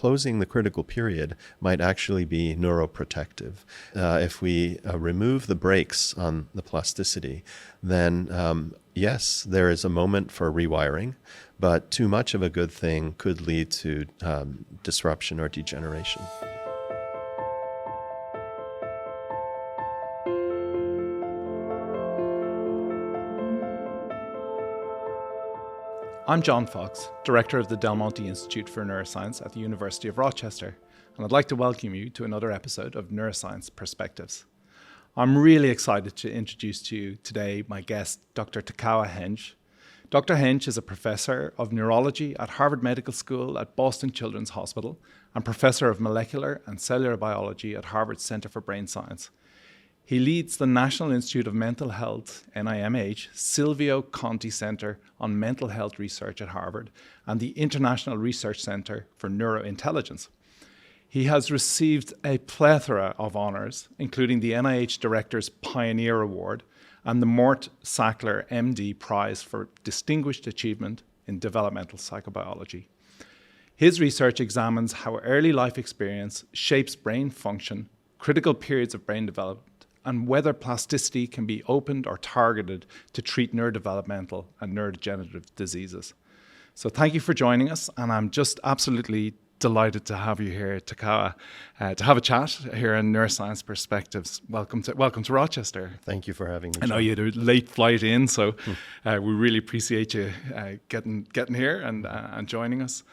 closing the critical period might actually be neuroprotective. If we remove the brakes on the plasticity, then yes, there is a moment for rewiring, but too much of a good thing could lead to disruption or degeneration. I'm John Foxe, Director of the Monte Institute for Neuroscience at the University of Rochester, and I'd like to welcome you to another episode of NeURoscience Perspectives. I'm really excited to introduce to you today my guest, Dr. Takao Hensch. Dr. Hensch is a professor of neurology at Harvard Medical School at Boston Children's Hospital and professor of molecular and cellular biology at Harvard Center for Brain Science. He leads the National Institute of Mental Health, NIMH, Silvio Conte Center on Mental Health Research at Harvard, and the International Research Center for Neurointelligence. He has received a plethora of honors, including the NIH Director's Pioneer Award and the Mort Sackler MD Prize for Distinguished Achievement in Developmental Psychobiology. His research examines how early life experience shapes brain function, critical periods of brain development, and whether plasticity can be opened or targeted to treat neurodevelopmental and neurodegenerative diseases. So thank you for joining us, and I'm just absolutely delighted to have you here, Takao, to have a chat here in NeURoscience Perspectives. Welcome to Rochester. Thank you for having me. I know you had a late flight in, so we really appreciate you getting here and joining us.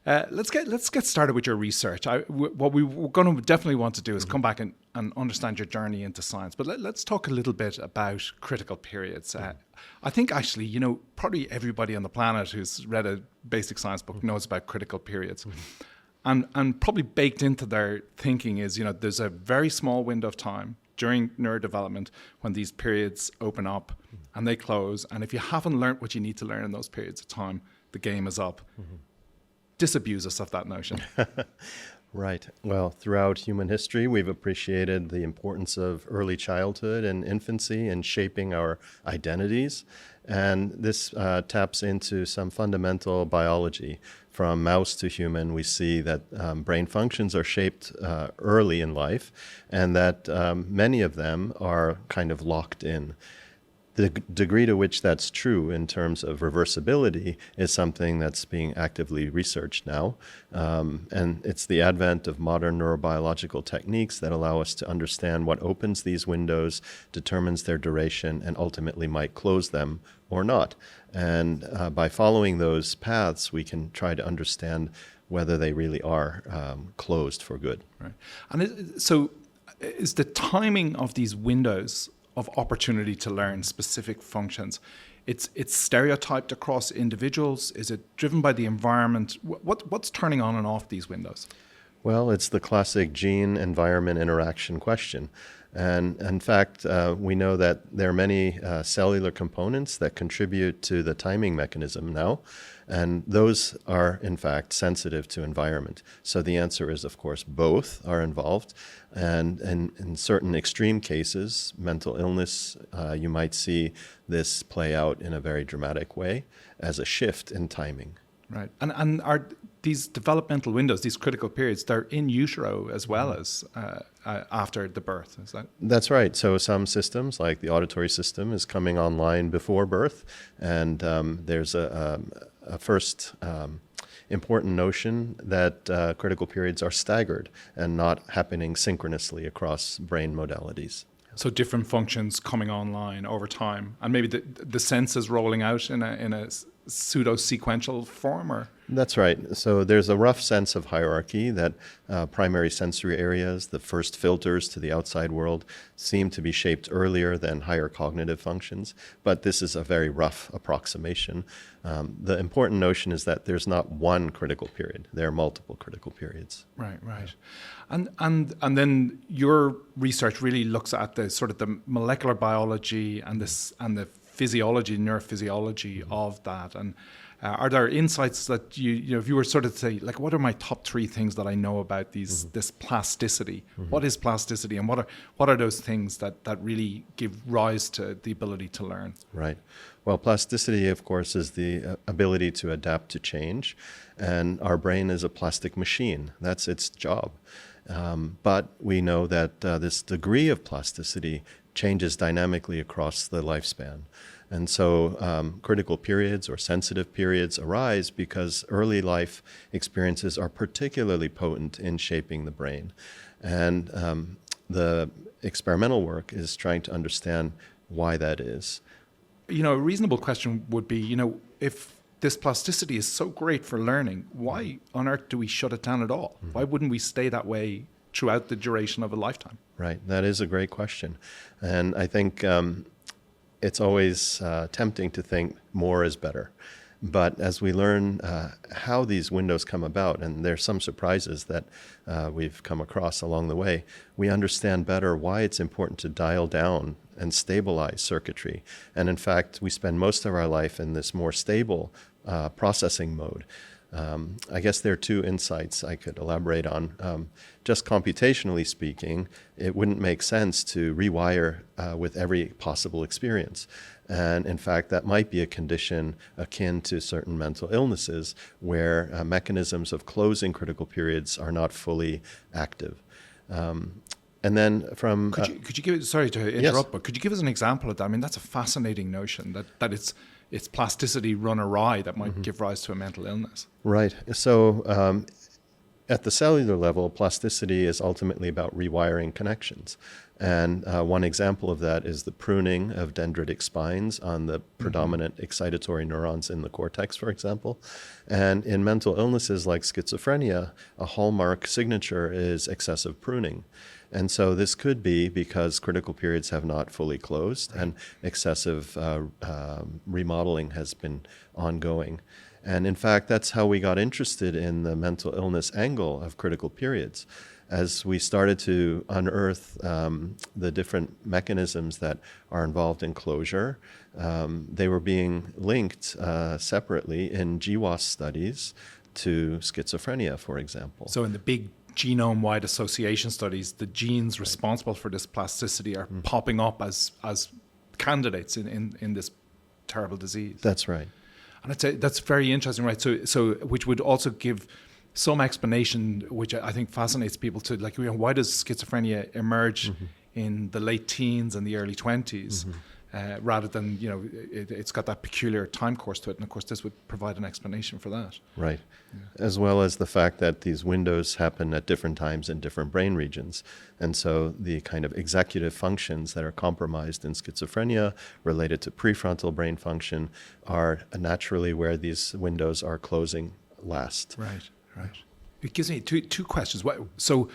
Let's get started with your research. What we're going to definitely want to do is come back and understand your journey into science. But let's talk a little bit about critical periods. I think actually, probably everybody on the planet who's read a basic science book knows about critical periods. And probably baked into their thinking is, there's a very small window of time during neurodevelopment when these periods open up and they close. And if you haven't learned what you need to learn in those periods of time, the game is up. Disabuse us of that notion. Right. Well, throughout human history, we've appreciated the importance of early childhood and infancy in shaping our identities. And this taps into some fundamental biology. From mouse to human, we see that brain functions are shaped early in life, and that many of them are kind of locked in. The degree to which that's true in terms of reversibility is something that's being actively researched now. And it's the advent of modern neurobiological techniques that allow us to understand what opens these windows, determines their duration, and ultimately might close them or not. And by following those paths, we can try to understand whether they really are closed for good. Right. And so is the timing of these windows of opportunity to learn specific functions, it's stereotyped across individuals? Is it driven by the environment? What's turning on and off these windows? Well, it's the classic gene-environment interaction question. And in fact, we know that there are many cellular components that contribute to the timing mechanism now, and those are, in fact, sensitive to environment. So the answer is, of course, both are involved. And in certain extreme cases, mental illness, you might see this play out in a very dramatic way as a shift in timing. Right. And are these developmental windows, these critical periods, they're in utero as well as after the birth, is that? That's right. So some systems, like the auditory system, is coming online before birth. And there's a first important notion that critical periods are staggered and not happening synchronously across brain modalities. So different functions coming online over time, and maybe the senses rolling out in a pseudo-sequential form, or? That's right. So there's a rough sense of hierarchy that primary sensory areas, the first filters to the outside world, seem to be shaped earlier than higher cognitive functions. But this is a very rough approximation. The important notion is that there's not one critical period. There are multiple critical periods. Right. And then your research really looks at the sort of the molecular biology and the physiology, neurophysiology of that. And Are there insights that you know, if you were sort of to say, like, what are my top 3 things that I know about this plasticity? What is plasticity, and what are those things that really give rise to the ability to learn? Right. Well, plasticity, of course, is the ability to adapt to change, and our brain is a plastic machine. That's its job. But we know that this degree of plasticity changes dynamically across the lifespan. And so critical periods or sensitive periods arise because early life experiences are particularly potent in shaping the brain. And the experimental work is trying to understand why that is. You know, a reasonable question would be, you know, if this plasticity is so great for learning, why on earth do we shut it down at all? Why wouldn't we stay that way throughout the duration of a lifetime? Right. That is a great question. And I think it's always tempting to think more is better. But as we learn how these windows come about, and there's some surprises that we've come across along the way, we understand better why it's important to dial down and stabilize circuitry. And in fact, we spend most of our life in this more stable processing mode. I guess there are 2 insights I could elaborate on. Just computationally speaking, it wouldn't make sense to rewire with every possible experience. And in fact, that might be a condition akin to certain mental illnesses where mechanisms of closing critical periods are not fully active. And then from... Could you give, sorry to interrupt, yes, but could you give us an example of that? I mean, that's a fascinating notion, that it's plasticity run awry that might give rise to a mental illness. Right. So at the cellular level, plasticity is ultimately about rewiring connections. And one example of that is the pruning of dendritic spines on the predominant excitatory neurons in the cortex, for example. And in mental illnesses like schizophrenia, a hallmark signature is excessive pruning. And so this could be because critical periods have not fully closed and excessive remodeling has been ongoing. And in fact, that's how we got interested in the mental illness angle of critical periods. As we started to unearth the different mechanisms that are involved in closure, they were being linked separately in GWAS studies to schizophrenia, for example. So in the big genome-wide association studies, the genes responsible for this plasticity are popping up as candidates in this terrible disease. That's right. And I'd say that's very interesting, right? So which would also give some explanation, which I think fascinates people, to, like, you know, why does schizophrenia emerge in the late teens and the early 20s, rather than, you know, it's got that peculiar time course to it. And of course, this would provide an explanation for that. Right. Yeah. As well as the fact that these windows happen at different times in different brain regions. And so the kind of executive functions that are compromised in schizophrenia related to prefrontal brain function are naturally where these windows are closing last. Right. Right. It gives me two questions. So,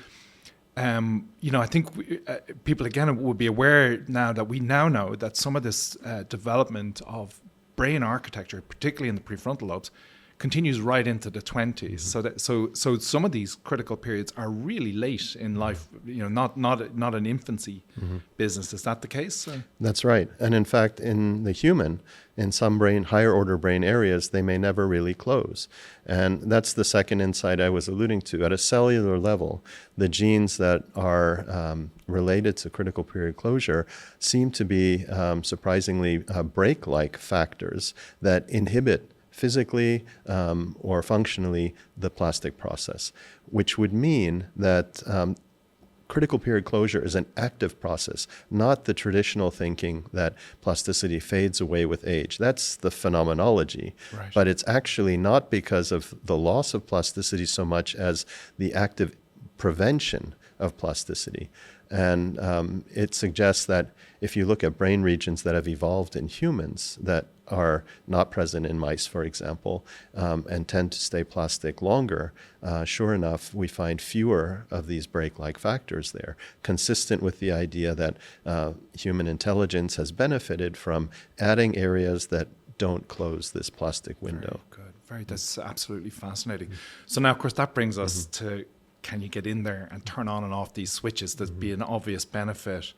you know, I think people again would be aware now that we now know that some of this development of brain architecture, particularly in the prefrontal lobes, continues right into the 20s. So some of these critical periods are really late in life. You know, not an infancy business. Is that the case? That's right. And in fact, in the human, in some higher order brain areas, they may never really close. And that's the second insight I was alluding to. At a cellular level, the genes that are related to critical period closure seem to be surprisingly brake-like factors that inhibit physically or functionally the plastic process, which would mean that critical period closure is an active process, not the traditional thinking that plasticity fades away with age. That's the phenomenology. Right. But it's actually not because of the loss of plasticity so much as the active prevention of plasticity. And it suggests that if you look at brain regions that have evolved in humans that are not present in mice, for example, and tend to stay plastic longer, sure enough, we find fewer of these brake-like factors there, consistent with the idea that human intelligence has benefited from adding areas that don't close this plastic window. Very good. That's absolutely fascinating. So now, of course, that brings us to, can you get in there and turn on and off these switches? There'd be an obvious benefit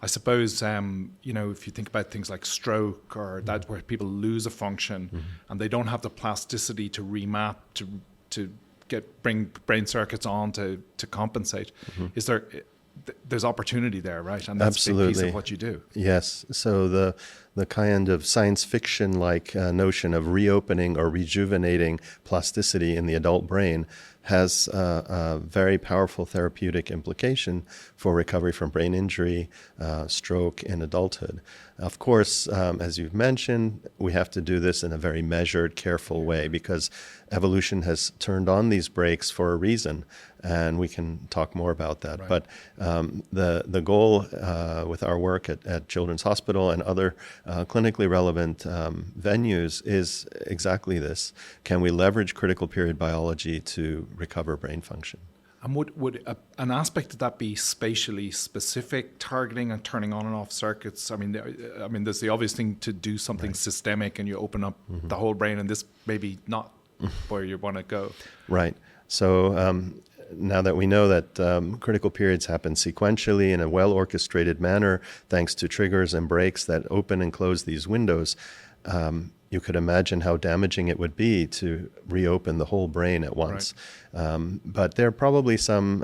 I suppose, if you think about things like stroke or that where people lose a function and they don't have the plasticity to remap to bring brain circuits on to compensate, there's opportunity there, right? And that's Absolutely. a big piece of what you do. Yes. So the kind of science fiction-like notion of reopening or rejuvenating plasticity in the adult brain has a very powerful therapeutic implication for recovery from brain injury, stroke in adulthood. Of course, as you've mentioned, we have to do this in a very measured, careful way because evolution has turned on these brakes for a reason, and we can talk more about that. Right. But the goal with our work at Children's Hospital and other clinically relevant venues is exactly this. Can we leverage critical period biology to recover brain function? And would an aspect of that be spatially specific, targeting and turning on and off circuits? I mean, there's the obvious thing to do something systemic and you open up the whole brain, and this maybe not where you want to go. Right. So now that we know that critical periods happen sequentially in a well-orchestrated manner, thanks to triggers and breaks that open and close these windows, you could imagine how damaging it would be to reopen the whole brain at once. Right. But there are probably some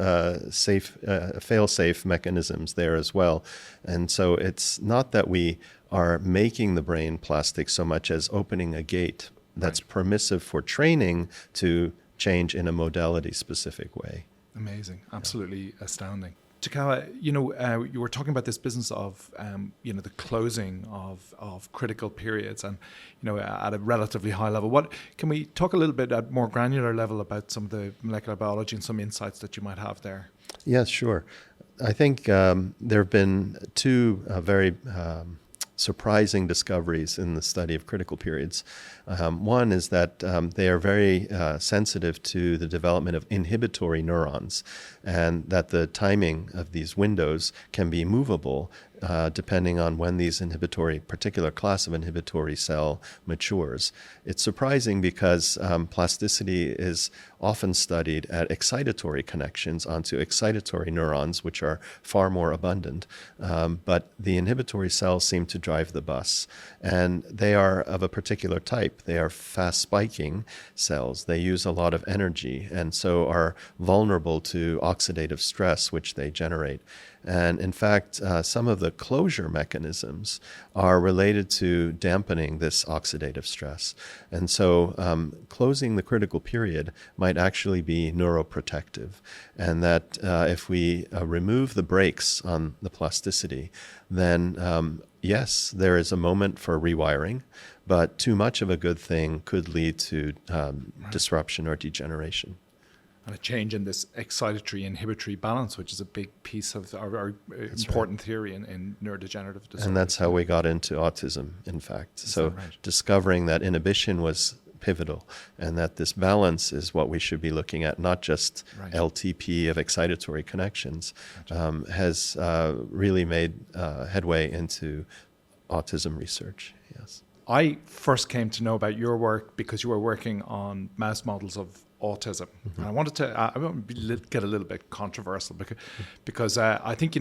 fail-safe mechanisms there as well. And so it's not that we are making the brain plastic so much as opening a gate that's permissive for training to change in a modality-specific way. Amazing. Absolutely astounding. Takao, you were talking about this business of, the closing of critical periods and, at a relatively high level. What can we talk a little bit at more granular level about some of the molecular biology and some insights that you might have there? Yes, sure. I think there have been two very surprising discoveries in the study of critical periods. One is that they are very sensitive to the development of inhibitory neurons, and that the timing of these windows can be movable depending on when these particular class of inhibitory cell matures. It's surprising because plasticity is often studied at excitatory connections onto excitatory neurons, which are far more abundant. But the inhibitory cells seem to drive the bus, and they are of a particular type. They are fast spiking cells. They use a lot of energy and so are vulnerable to oxidative stress, which they generate. And in fact, some of the closure mechanisms are related to dampening this oxidative stress. And so closing the critical period might actually be neuroprotective. And that if we remove the brakes on the plasticity, then yes, there is a moment for rewiring, but too much of a good thing could lead to disruption or degeneration. And a change in this excitatory-inhibitory balance, which is a big piece of our important theory in neurodegenerative disorders. And that's how we got into autism, in fact. So discovering that inhibition was pivotal and that this balance is what we should be looking at, not just LTP of excitatory connections, has really made headway into autism research. Yes. I first came to know about your work because you were working on mouse models of autism. And I wanted to get a little bit controversial because I think,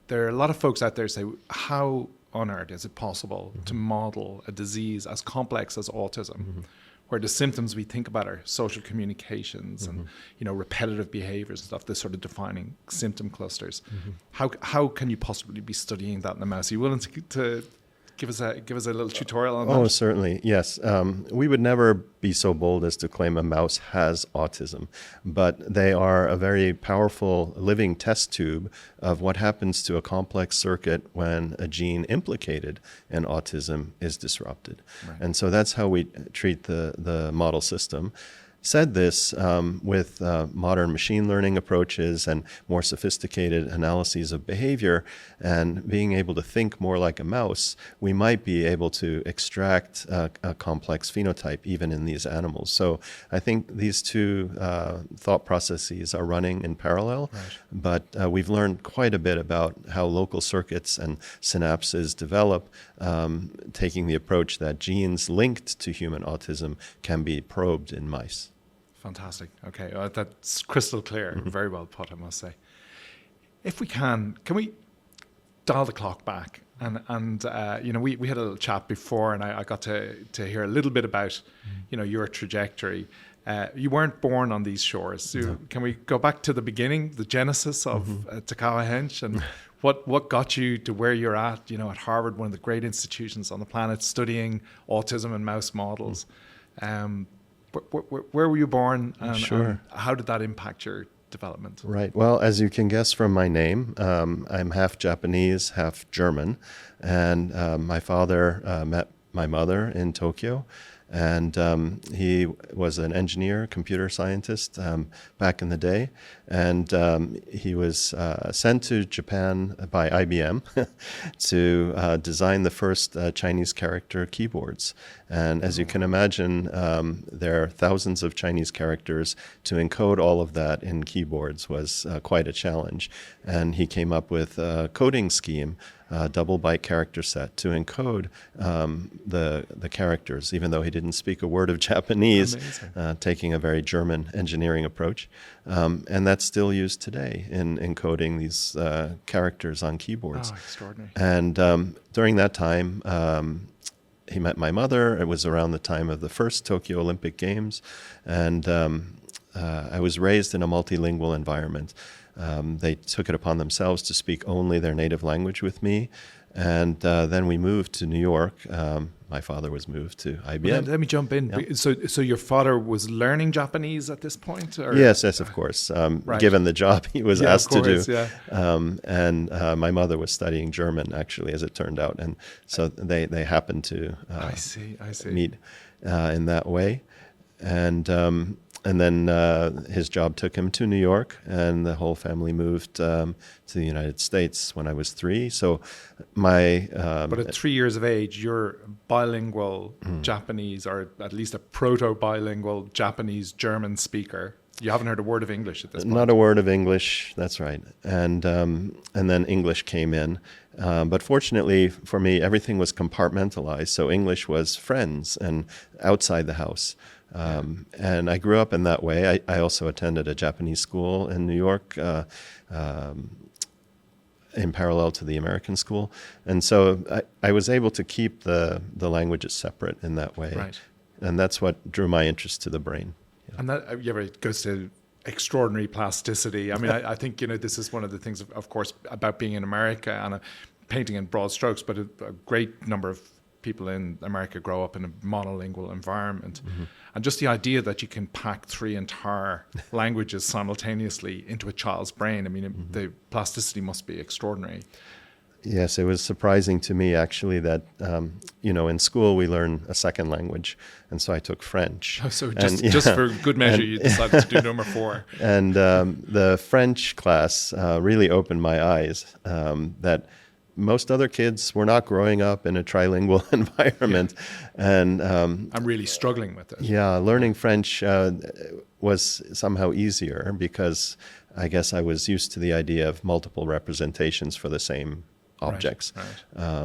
there are a lot of folks out there who say, how on earth is it possible to model a disease as complex as autism, where the symptoms we think about are social communications and, repetitive behaviors and stuff, the sort of defining symptom clusters. How can you possibly be studying that in a mouse? Are you willing to give us a little tutorial on that? Oh, certainly, yes. We would never be so bold as to claim a mouse has autism, but they are a very powerful living test tube of what happens to a complex circuit when a gene implicated in autism is disrupted. Right. And so that's how we treat the model system. Said this with modern machine learning approaches and more sophisticated analyses of behavior and being able to think more like a mouse, we might be able to extract a complex phenotype even in these animals. So I think these two thought processes are running in parallel, but we've learned quite a bit about how local circuits and synapses develop, taking the approach that genes linked to human autism can be probed in mice. Fantastic. Okay, that's crystal clear. Very well put, I must say. If we can we dial the clock back. And we had a little chat before, and I got to hear a little bit about, your trajectory. You weren't born on these shores. So can we go back to the beginning, the genesis of Takao Hensch, and what got you to where you're at, at Harvard, one of the great institutions on the planet, studying autism and mouse models. Where were you born, and how did that impact your development? Right. Well, as you can guess from my name, I'm half Japanese, half German. And my father met my mother in Tokyo. And he was an engineer, computer scientist back in the day. And he was sent to Japan by IBM to design the first Chinese character keyboards. And as you can imagine, there are thousands of Chinese characters. To encode all of that in keyboards was quite a challenge. And he came up with a coding scheme, double byte character set, to encode the characters, even though he didn't speak a word of Japanese, taking a very German engineering approach. And that's still used today in encoding these characters on keyboards. Oh, extraordinary. And during that time, he met my mother. It was around the time of the first Tokyo Olympic Games. And I was raised in a multilingual environment. They took it upon themselves to speak only their native language with me. And then we moved to New York. My father was moved to IBM. Let me jump in. Yeah. So your father was learning Japanese at this point? Or? Yes, of course. Given the job he was asked to do. Yeah. And my mother was studying German, actually, as it turned out. And so they happened to I see. meet in that way. And then his job took him to New York, and the whole family moved to the United States when I was 3. So but at 3 years of age, you're bilingual Japanese, or at least a proto-bilingual Japanese-German speaker. You haven't heard a word of English at this point. Not a word of English, that's right. And then English came in. But fortunately for me, everything was compartmentalized. So English was friends and outside the house. And I grew up in that way. I also attended a Japanese school in New York in parallel to the American school. And so I was able to keep the languages separate in that way. Right. And that's what drew my interest to the brain. Yeah. And that goes to extraordinary plasticity. I mean, I think, this is one of the things, of course, about being in America and painting in broad strokes, but a great number of people in America grow up in a monolingual environment. And just the idea that you can pack 3 entire languages simultaneously into a child's brain, I mean, the plasticity must be extraordinary. Yes, it was surprising to me, actually, that, in school we learn a second language. And so I took French. Oh, so just for good measure, you decided to do number 4. And the French class really opened my eyes that most other kids were not growing up in a trilingual environment. Yeah. And I'm really struggling with it. Yeah, learning French was somehow easier because I guess I was used to the idea of multiple representations for the same objects. Right.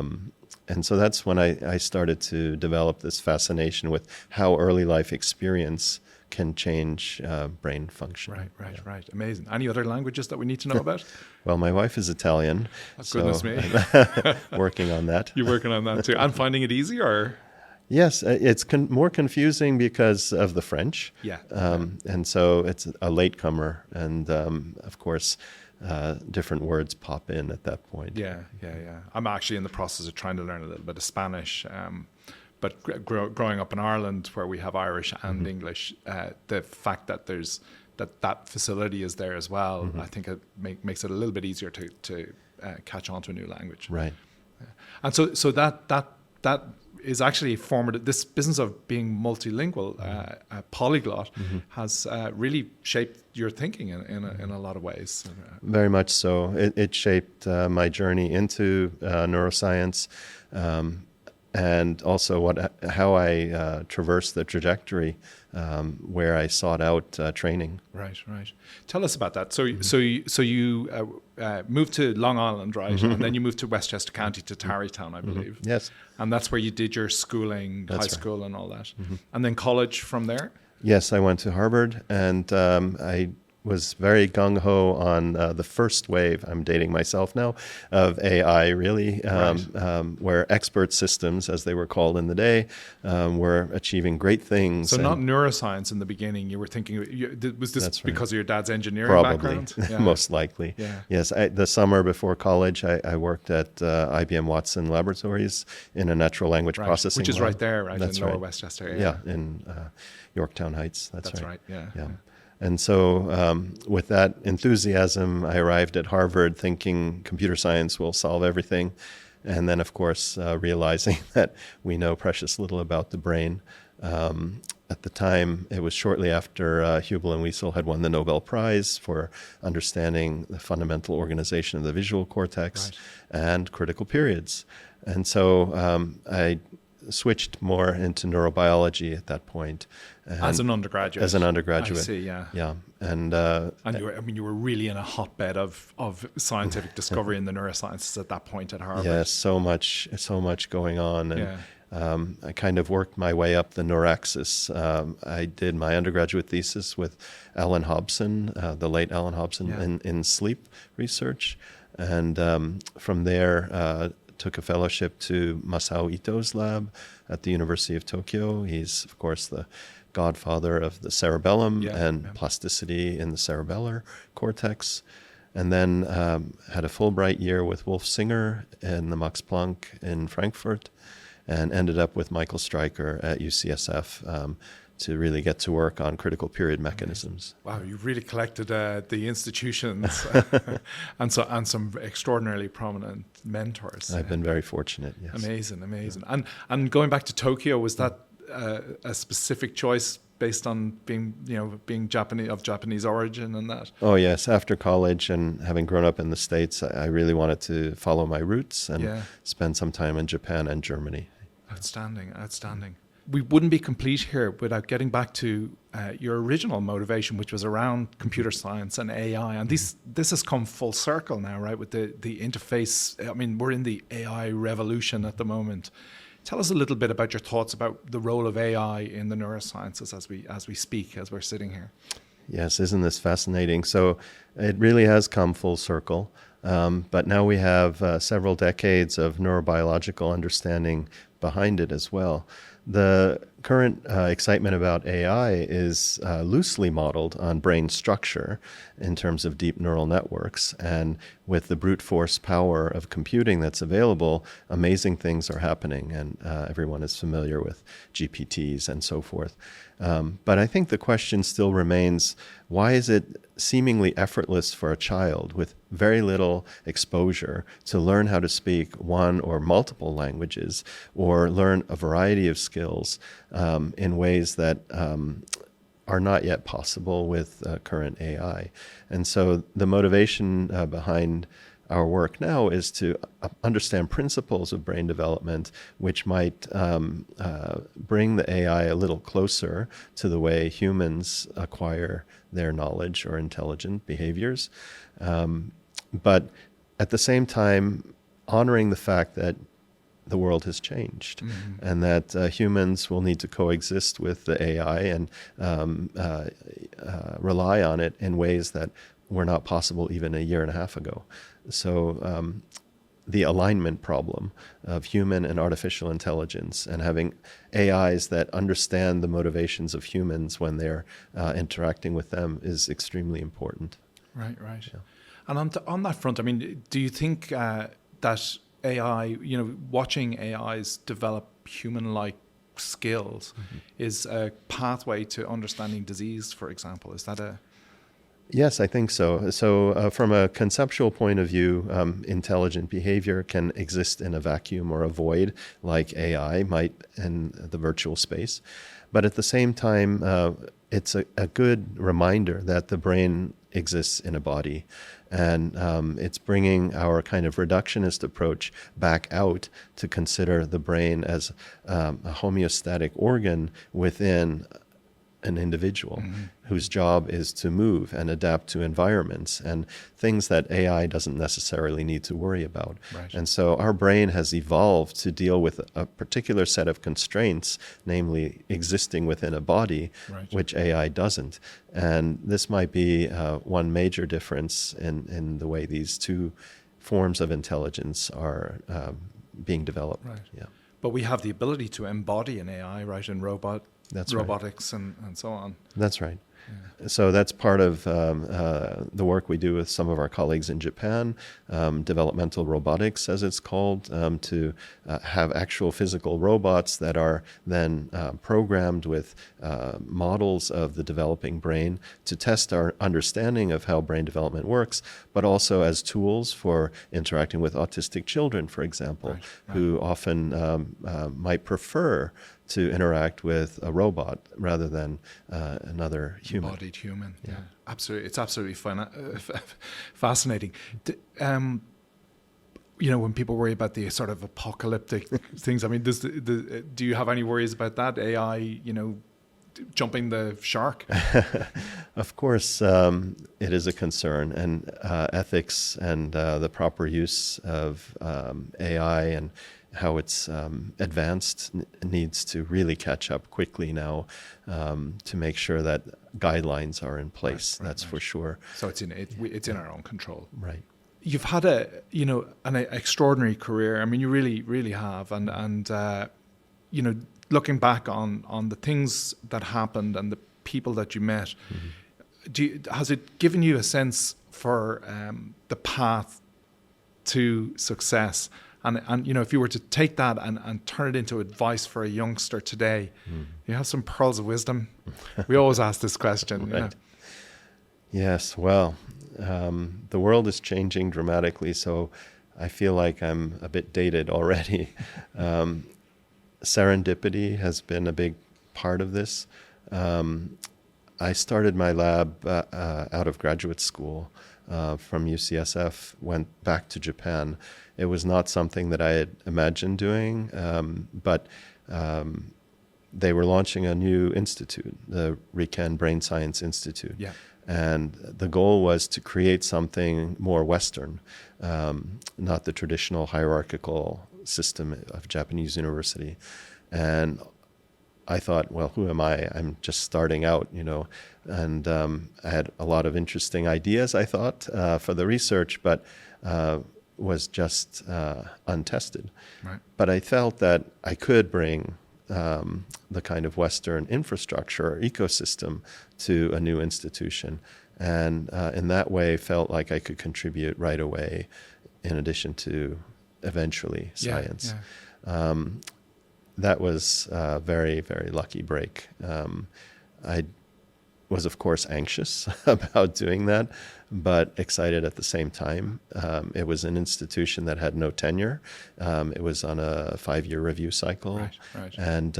And so that's when I started to develop this fascination with how early life experience can change brain function. Right. Amazing. Any other languages that we need to know about? Well, my wife is Italian. Goodness me. I'm working on that. You're working on that too. And finding it easy, or? Yes, it's more confusing because of the French. Yeah. And so it's a latecomer. And of course, different words pop in at that point. Yeah. I'm actually in the process of trying to learn a little bit of Spanish. But growing up in Ireland, where we have Irish and English, the fact that there's that facility is there as well, I think it makes it a little bit easier to catch on to a new language. Right. And so that is actually formative. This business of being multilingual, polyglot, has really shaped your thinking in a lot of ways. Very much so. It shaped my journey into neuroscience. And also how I traversed the trajectory where I sought out training. Right. Tell us about that. So you moved to Long Island, right? And then you moved to Westchester County to Tarrytown, I believe. Yes. And that's where you did your schooling, That's high right. school and all that. And then college from there? Yes, I went to Harvard, and I was very gung-ho on the first wave, I'm dating myself now, of AI, really, where expert systems, as they were called in the day, were achieving great things. So not neuroscience in the beginning. You were thinking, was this because of your dad's engineering background? Yeah. Most likely. Yeah. Yes, the summer before college, I worked at IBM Watson Laboratories in a natural language processing which is lab. right there, right, That's in Lower right. Westchester. Yeah, in Yorktown Heights. That's right. Yeah. And so with that enthusiasm, I arrived at Harvard thinking computer science will solve everything. And then, of course, realizing that we know precious little about the brain. At the time, it was shortly after Hubel and Wiesel had won the Nobel Prize for understanding the fundamental organization of the visual cortex and critical periods. And so I switched more into neurobiology at that point. As an undergraduate. As an undergraduate. I see, yeah. Yeah. And you were really in a hotbed of scientific discovery in the neurosciences at that point at Harvard. Yes, so much going on. And I kind of worked my way up the neuraxis. I did my undergraduate thesis with Alan Hobson, the late Alan Hobson, in sleep research. And from there, took a fellowship to Masao Ito's lab at the University of Tokyo. He's, of course, the godfather of the cerebellum and plasticity in the cerebellar cortex. And then had a Fulbright year with Wolf Singer in the Max Planck in Frankfurt, and ended up with Michael Stryker at UCSF to really get to work on critical period mechanisms. Wow, you've really collected the institutions and some extraordinarily prominent mentors. I've been very fortunate, yes. Amazing. And going back to Tokyo, was that a specific choice based on being Japanese, of Japanese origin and that? Oh yes, after college and having grown up in the States, I really wanted to follow my roots and spend some time in Japan and Germany. Outstanding. We wouldn't be complete here without getting back to your original motivation, which was around computer science and AI. And this has come full circle now, right, with the interface. I mean, we're in the AI revolution at the moment. Tell us a little bit about your thoughts about the role of AI in the neurosciences as we speak, as we're sitting here. Yes, isn't this fascinating? So it really has come full circle. But now we have several decades of neurobiological understanding behind it as well. The current excitement about AI is loosely modeled on brain structure in terms of deep neural networks. And with the brute force power of computing that's available, amazing things are happening. And everyone is familiar with GPTs and so forth. But I think the question still remains, why is it seemingly effortless for a child with very little exposure to learn how to speak one or multiple languages or learn a variety of skills in ways that are not yet possible with current AI? And so the motivation behind our work now is to understand principles of brain development which might bring the AI a little closer to the way humans acquire their knowledge or intelligent behaviors. But at the same time, honoring the fact that the world has changed and that humans will need to coexist with the AI and rely on it in ways that were not possible even a year and a half ago. So the alignment problem of human and artificial intelligence and having AIs that understand the motivations of humans when they're interacting with them is extremely important. Right. Yeah. And on that front, I mean, do you think that AI, watching AIs develop human-like skills is a pathway to understanding disease, for example? Is that a... Yes, I think so. So from a conceptual point of view, intelligent behavior can exist in a vacuum or a void like AI might in the virtual space. But at the same time, it's a good reminder that the brain exists in a body. And it's bringing our kind of reductionist approach back out to consider the brain as a homeostatic organ within an individual whose job is to move and adapt to environments and things that AI doesn't necessarily need to worry about. Right. And so our brain has evolved to deal with a particular set of constraints, namely existing within a body, Right. which AI doesn't. And this might be one major difference in the way these two forms of intelligence are being developed. Right. Yeah. But we have the ability to embody an AI, right, in That's right. robotics and so on. That's right. So that's part of the work we do with some of our colleagues in Japan, developmental robotics, as it's called, to have actual physical robots that are then programmed with models of the developing brain to test our understanding of how brain development works, but also as tools for interacting with autistic children, for example, who often might prefer to interact with a robot rather than another human. Embodied human. Yeah. Absolutely. It's absolutely fascinating. When people worry about the sort of apocalyptic things, I mean, do you have any worries about that? AI, jumping the shark? Of course, it is a concern, and ethics and the proper use of AI and how it's advanced needs to really catch up quickly now to make sure that guidelines are in place. That's for sure. So it's in our own control. Right. You've had an extraordinary career. I mean, you really, really have. And looking back on the things that happened and the people that you met, has it given you a sense for the path to success? And if you were to take that and turn it into advice for a youngster today, you have some pearls of wisdom. We always ask this question. Right. Yes, well, the world is changing dramatically, so I feel like I'm a bit dated already. Serendipity has been a big part of this. I started my lab out of graduate school from UCSF, went back to Japan. It was not something that I had imagined doing, but they were launching a new institute, the Riken Brain Science Institute. Yeah. And the goal was to create something more Western, not the traditional hierarchical system of Japanese university. And I thought, well, who am I? I'm just starting out, and I had a lot of interesting ideas, I thought, for the research, but was just untested. Right. But I felt that I could bring the kind of Western infrastructure or ecosystem to a new institution. And in that way, felt like I could contribute right away, in addition to eventually science. Yeah. That was a very, very lucky break. I was, of course, anxious about doing that, but excited at the same time. It was an institution that had no tenure. It was on a 5-year review cycle. Right. And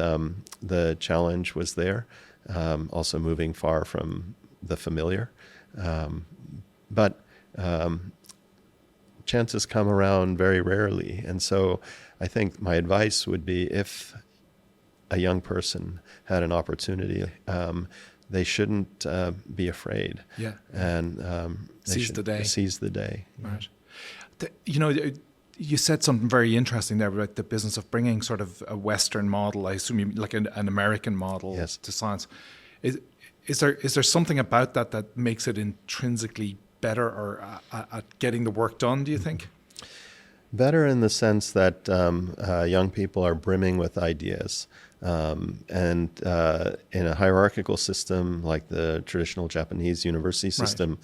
the challenge was there, also moving far from the familiar. But chances come around very rarely. And so I think my advice would be, if a young person had an opportunity, they shouldn't be afraid. Yeah. And Seize the day. Seize the day. Right. You said something very interesting there about the business of bringing sort of a Western model, I assume you like an American model, Yes. to science. Is there something about that makes it intrinsically better or at getting the work done, do you think? Better in the sense that young people are brimming with ideas. And in a hierarchical system like the traditional Japanese university system,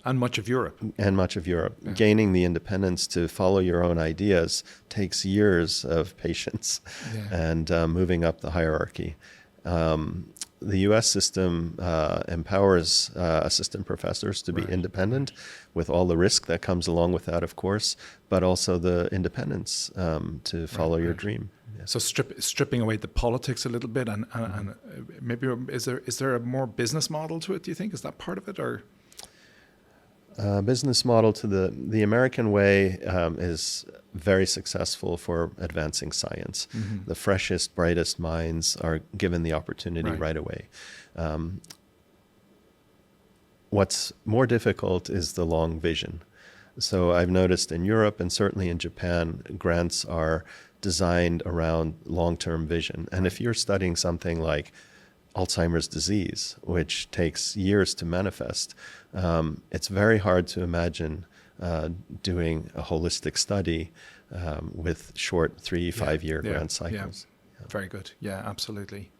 And much of Europe. Yeah. Gaining the independence to follow your own ideas takes years of patience and moving up the hierarchy. The U.S. system empowers assistant professors to be independent, with all the risk that comes along with that, of course, but also the independence to follow your dream. Yeah. So stripping away the politics a little bit, and maybe is there a more business model to it? Do you think, is that part of it, or? business model to the American way is very successful for advancing science. The freshest, brightest minds are given the opportunity right away. What's more difficult is the long vision. So I've noticed in Europe and certainly in Japan, grants are designed around long-term vision. And if you're studying something like Alzheimer's disease, which takes years to manifest, it's very hard to imagine doing a holistic study with short 3-5 year grant cycles. Yeah. Very good. Yeah, absolutely.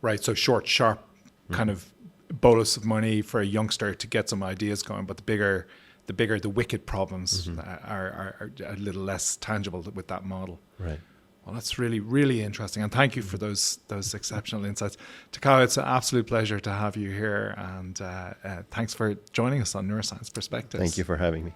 Right. So short, sharp kind of bolus of money for a youngster to get some ideas going, but the bigger the wicked problems are a little less tangible with that model. Right. Well, that's really, really interesting. And thank you for those exceptional insights. Takao, it's an absolute pleasure to have you here. And thanks for joining us on NeURoscience Perspectives. Thank you for having me.